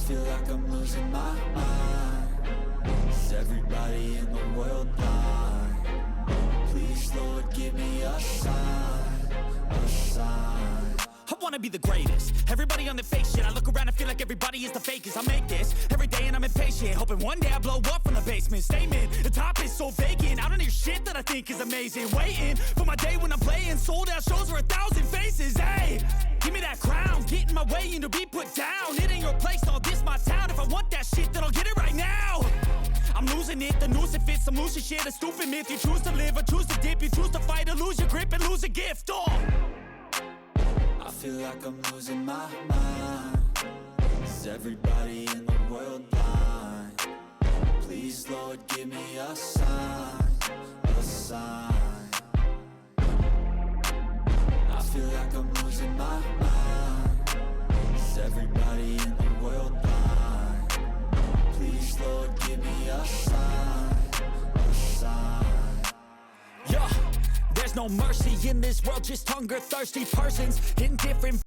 feel like I'm losing my mind. Is everybody in the world blind? Please, Lord, give me a sign, a sign. I wanna be the greatest. Everybody on the fake shit. I look around and feel like everybody is the fakest. I make this every day and I'm impatient, hoping one day I blow up from the basement. Statement, the top is so vacant. I don't hear shit that I think is amazing. Waiting for my day when I'm playing sold out shows for 1,000 faces. Hey, give me that crown, get in my way and to be put down. It ain't your place, no, this my town. If I want that shit, then I'll get it right now. I'm losing it, the noose it fits, I'm losing shit. A stupid myth, you choose to live or choose to dip. You choose to fight or lose your grip and lose a gift. Oh, I feel like I'm losing my mind. Is everybody in the world blind? Please, Lord, give me a sign, a sign. I feel like I'm losing my mind. Is everybody in the world blind? Please, Lord, give me a sign, a sign. yeah. There's no mercy in this world, just hunger-thirsty persons in different